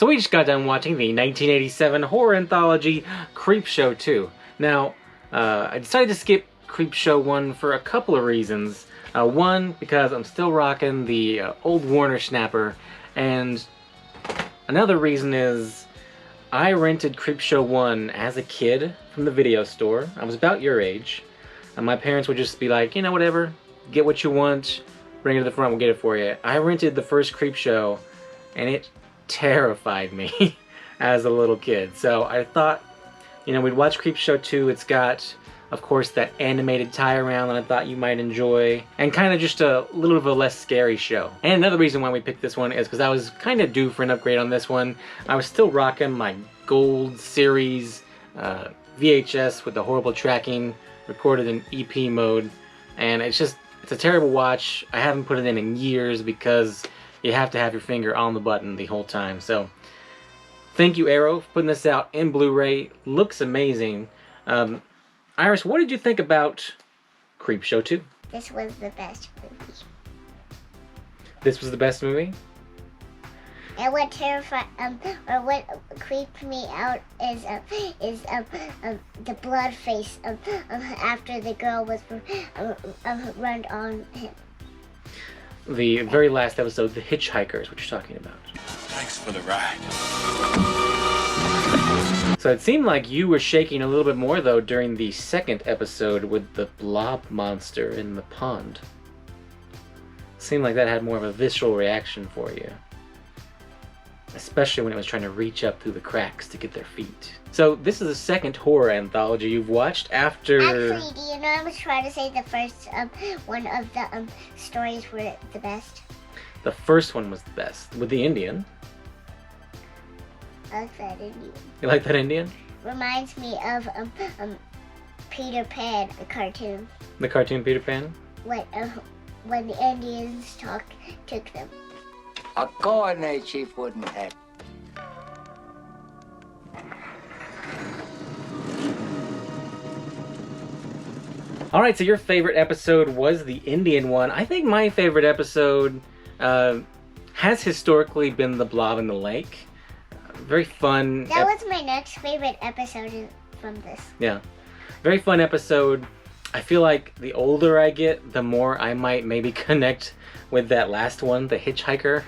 So we just got done watching the 1987 horror anthology Creepshow 2. Now, I decided to skip Creepshow 1 for a couple of reasons. One, because I'm still rocking the old Warner Snapper, and another reason is I rented Creepshow 1 as a kid from the video store. I was about your age, and my parents would just be like, you know, whatever, get what you want, bring it to the front, we'll get it for you. I rented the first Creepshow, and it terrified me as a little kid. So I thought, you know, we'd watch Creepshow 2. It's got, of course, that animated tie-around that I thought you might enjoy, and kind of just a little bit of a less scary show. And another reason why we picked this one is because I was kind of due for an upgrade on this one. I was still rocking my Gold Series VHS with the horrible tracking, recorded in EP mode, and it's a terrible watch. I haven't put it in years because you have to have your finger on the button the whole time. So thank you, Arrow, for putting this out in Blu-ray. Looks amazing. Iris, what did you think about Creepshow 2? This was the best movie. This was the best movie? And what what creeped me out is the blood face after the girl was run on him. The very last episode, The Hitchhiker, is what you're talking about. Thanks for the ride. So it seemed like you were shaking a little bit more, though, during the second episode with the blob monster in the pond. Seemed like that had more of a visceral reaction for you. Especially when it was trying to reach up through the cracks to get their feet. So this is the second horror anthology you've watched after... Actually, do you know I was trying to say the first one of the stories were the best? The first one was the best, with the Indian. I like that Indian. You like that Indian? Reminds me of Peter Pan, the cartoon. The cartoon Peter Pan? When the Indians took them. A coordinate chief wouldn't have. Alright, so your favorite episode was the Indian one. I think my favorite episode has historically been the Blob in the Lake. Very fun. That was my next favorite episode from this. Yeah. Very fun episode. I feel like the older I get, the more I might maybe connect with that last one, The Hitchhiker.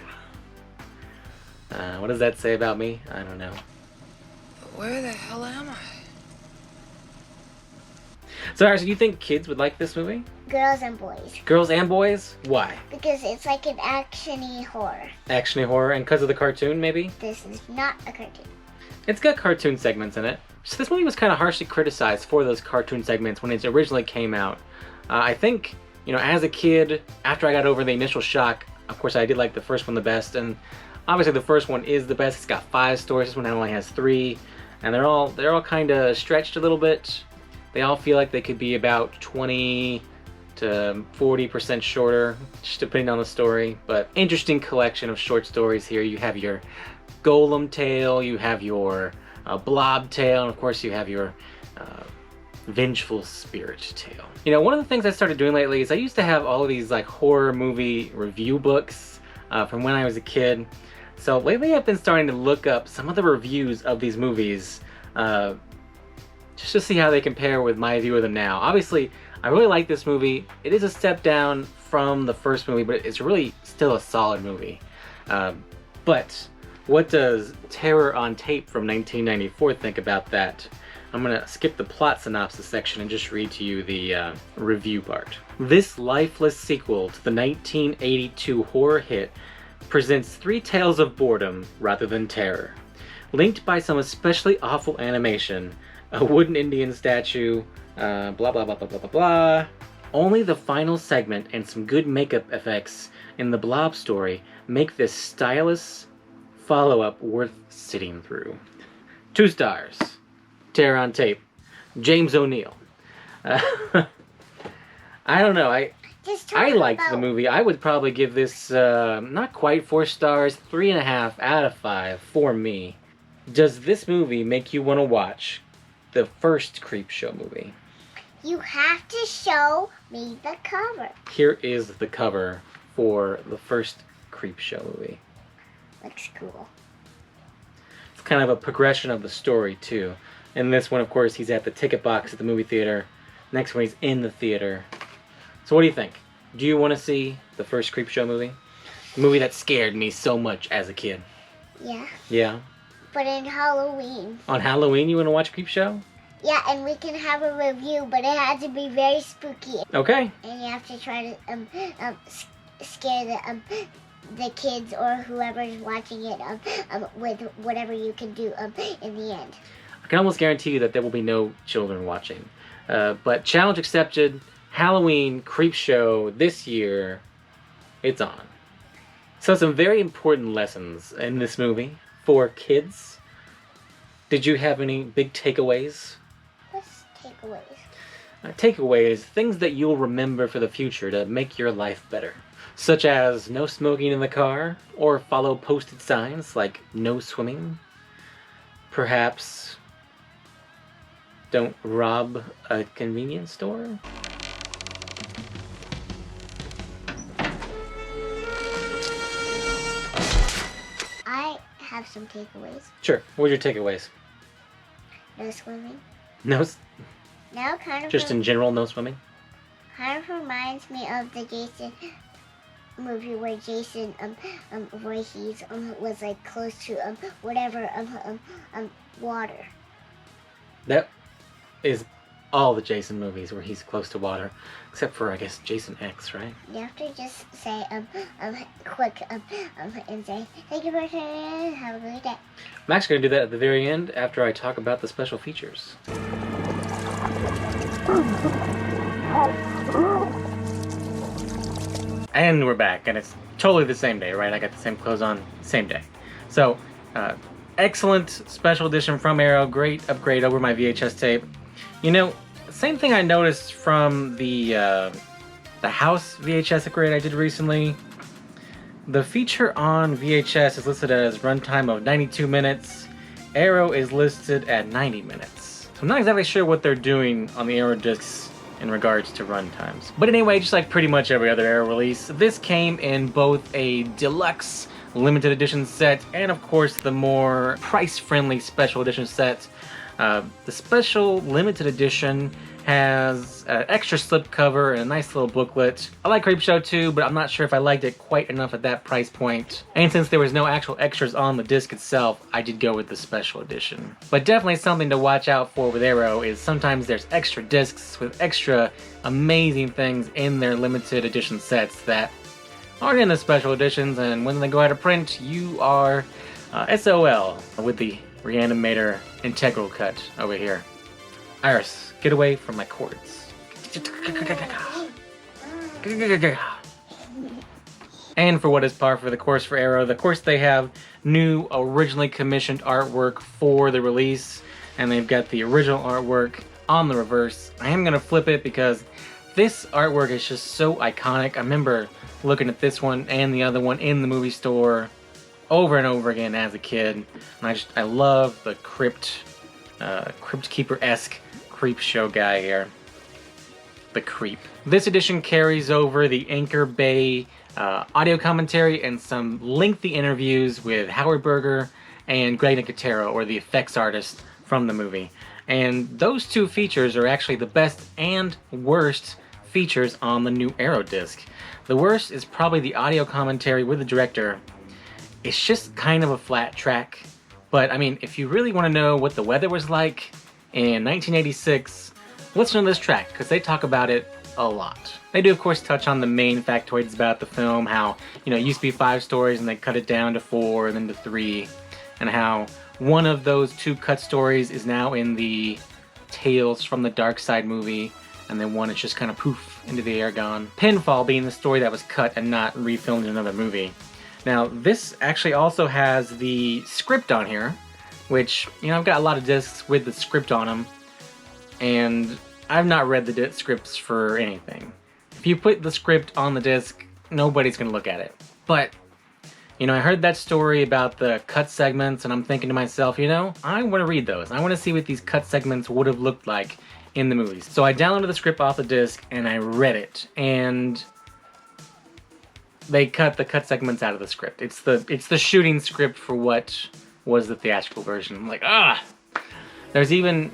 What does that say about me? I don't know. Where the hell am I? So, Iris, do you think kids would like this movie? Girls and boys. Girls and boys? Why? Because it's like an action-y horror. Action-y horror, and because of the cartoon, maybe? This is not a cartoon. It's got cartoon segments in it. So this movie was kind of harshly criticized for those cartoon segments when it originally came out. I think, you know, as a kid, after I got over the initial shock, of course I did like the first one the best, and obviously the first one is the best. It's got 5 stories, this one only has 3, and they're all kind of stretched a little bit. They all feel like they could be about 20 to 40% shorter, just depending on the story. But interesting collection of short stories here. You have your Golem tale, you have your Blob tale, and of course you have your Vengeful Spirit tale. You know, one of the things I started doing lately is I used to have all of these like horror movie review books from when I was a kid. So lately I've been starting to look up some of the reviews of these movies just to see how they compare with my view of them now. Obviously, I really like this movie. It is a step down from the first movie, but it's really still a solid movie. But what does Terror on Tape from 1994 think about that? I'm gonna skip the plot synopsis section and just read to you the review part. This lifeless sequel to the 1982 horror hit presents 3 tales of boredom rather than terror. Linked by some especially awful animation, a wooden Indian statue, blah blah blah blah blah blah blah. Only the final segment and some good makeup effects in the Blob story make this stylish follow-up worth sitting through. 2 stars. Terror on Tape. James O'Neill. I don't know. I liked the movie. I would probably give this not quite 4 stars, 3.5 out of 5 for me. Does this movie make you want to watch the first Creepshow movie? You have to show me the cover. Here is the cover for the first Creepshow movie. Looks cool. kind of a progression of the story too. In this one, of course, he's at the ticket box at the movie theater. Next one, he's in the theater. So what do you think? Do you want to see the first Creepshow movie? The movie that scared me so much as a kid. Yeah. Yeah. But in Halloween. On Halloween, you want to watch Creepshow? Yeah, and we can have a review, but it has to be very spooky. Okay. And you have to try to scare the kids or whoever's watching it with whatever you can do in the end. I can almost guarantee you that there will be no children watching. But challenge accepted. Halloween Creepshow this year, it's on. So some very important lessons in this movie for kids. Did you have any big takeaways? What's takeaways? Takeaways, things that you'll remember for the future to make your life better. Such as no smoking in the car, or follow posted signs like no swimming. Perhaps don't rob a convenience store. I have some takeaways. Sure, what are your takeaways? No swimming. No, Now kind of just in general, no swimming? kind of reminds me of the Jason movie where Jason Voorhees was like close to whatever water. That is all the Jason movies where he's close to water, except for, I guess, Jason X, right? You have to just say quick and say thank you for tuning in. Have a great day. I'm actually going to do that at the very end after I talk about the special features. And we're back, and it's totally the same day, right? I got the same clothes on, same day. So, excellent special edition from Arrow. Great upgrade over my VHS tape. You know, same thing I noticed from the House VHS upgrade I did recently. The feature on VHS is listed as runtime of 92 minutes. Arrow is listed at 90 minutes. So I'm not exactly sure what they're doing on the Arrow discs in regards to runtimes. But anyway, just like pretty much every other Arrow release, this came in both a deluxe limited edition set and of course the more price-friendly special edition set. The special limited edition has an extra slipcover and a nice little booklet. I like Creepshow too, but I'm not sure if I liked it quite enough at that price point. And since there was no actual extras on the disc itself, I did go with the special edition. But definitely something to watch out for with Arrow is sometimes there's extra discs with extra amazing things in their limited edition sets that aren't in the special editions, and when they go out of print, you are SOL with the Reanimator Integral Cut over here. Iris, get away from my cords. And for what is par for the course for Arrow, of course they have new originally commissioned artwork for the release, and they've got the original artwork on the reverse. I am going to flip it because this artwork is just so iconic. I remember looking at this one and the other one in the movie store over and over again as a kid, and I love the Crypt Keeper-esque Creepshow guy here. The Creep. This edition carries over the Anchor Bay audio commentary and some lengthy interviews with Howard Berger and Greg Nicotero, or the effects artist from the movie. And those two features are actually the best and worst features on the new Arrow disc. The worst is probably the audio commentary with the director. It's just kind of a flat track. But I mean, if you really want to know what the weather was like in 1986, listen to this track, because they talk about it a lot. They do, of course, touch on the main factoids about the film, how, you know, it used to be 5 stories and they cut it down to 4 and then to 3, and how one of those 2 cut stories is now in the Tales from the Dark Side movie, and then one is just kind of poof, into the air gone. Pinfall being the story that was cut and not refilmed in another movie. Now, this actually also has the script on here, which, you know, I've got a lot of discs with the script on them, and I've not read the scripts for anything. If you put the script on the disc, nobody's gonna look at it. But, you know, I heard that story about the cut segments, and I'm thinking to myself, you know, I want to read those. I want to see what these cut segments would have looked like in the movies. So I downloaded the script off the disc, and I read it, and they cut the cut segments out of the script. It's the shooting script for what was the theatrical version. I'm like, ah! There's even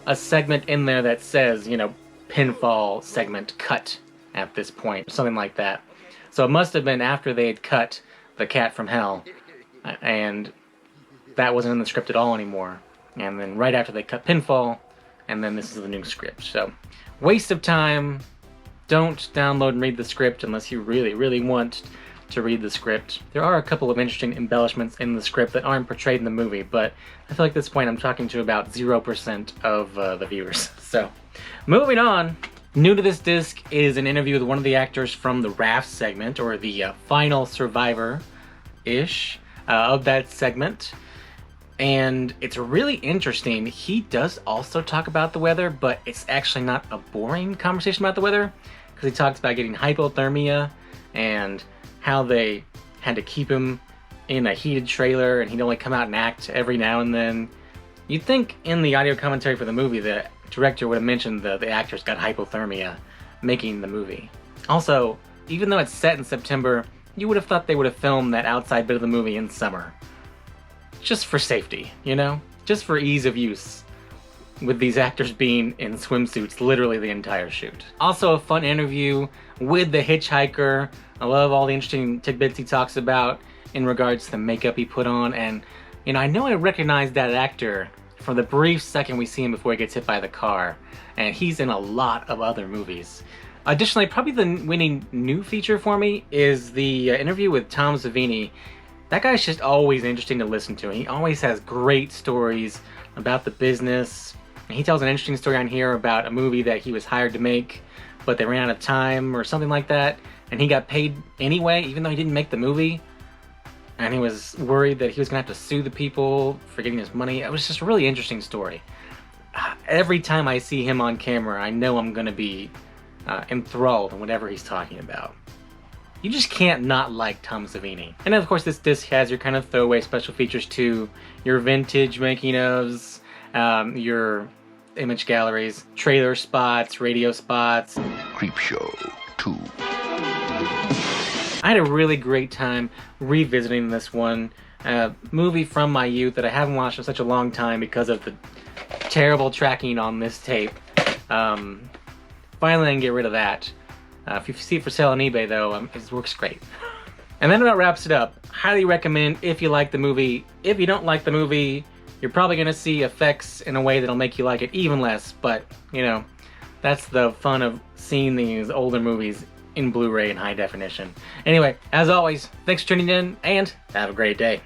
a segment in there that says, you know, pinfall segment cut at this point, something like that. So it must have been after they had cut The Cat from Hell, and that wasn't in the script at all anymore. And then right after they cut pinfall, and then this is the new script. So, waste of time. Don't download and read the script unless you really, really want to read the script. There are a couple of interesting embellishments in the script that aren't portrayed in the movie, but I feel like at this point I'm talking to about 0% of the viewers. So, moving on. New to this disc is an interview with one of the actors from the Raft segment, or the final survivor-ish of that segment. And it's really interesting. He does also talk about the weather, but it's actually not a boring conversation about the weather, because he talks about getting hypothermia and how they had to keep him in a heated trailer and he'd only come out and act every now and then. You'd think in the audio commentary for the movie the director would have mentioned the actors got hypothermia making the movie. Also, even though it's set in September, you would have thought they would have filmed that outside bit of the movie in summer. Just for safety, you know? Just for ease of use, with these actors being in swimsuits literally the entire shoot. Also a fun interview with the hitchhiker. I love all the interesting tidbits he talks about in regards to the makeup he put on, and you know, I know I recognize that actor from the brief second we see him before he gets hit by the car, and he's in a lot of other movies. Additionally, probably the winning new feature for me is the interview with Tom Savini. That guy's just always interesting to listen to. He always has great stories about the business. And he tells an interesting story on here about a movie that he was hired to make, but they ran out of time or something like that, and he got paid anyway, even though he didn't make the movie. And he was worried that he was gonna have to sue the people for getting his money. It was just a really interesting story. Every time I see him on camera, I know I'm gonna be enthralled in whatever he's talking about. You just can't not like Tom Savini. And of course this disc has your kind of throwaway special features too. Your vintage making ofs, your image galleries, trailer spots, radio spots. Creepshow 2. I had a really great time revisiting this one. Movie from my youth that I haven't watched in such a long time because of the terrible tracking on this tape. Finally I can get rid of that. If you see it for sale on eBay though, it works great. And that about wraps it up. Highly recommend if you like the movie. If you don't like the movie, you're probably gonna see effects in a way that'll make you like it even less, but you know, that's the fun of seeing these older movies in Blu-ray in high definition. Anyway, as always, thanks for tuning in and have a great day.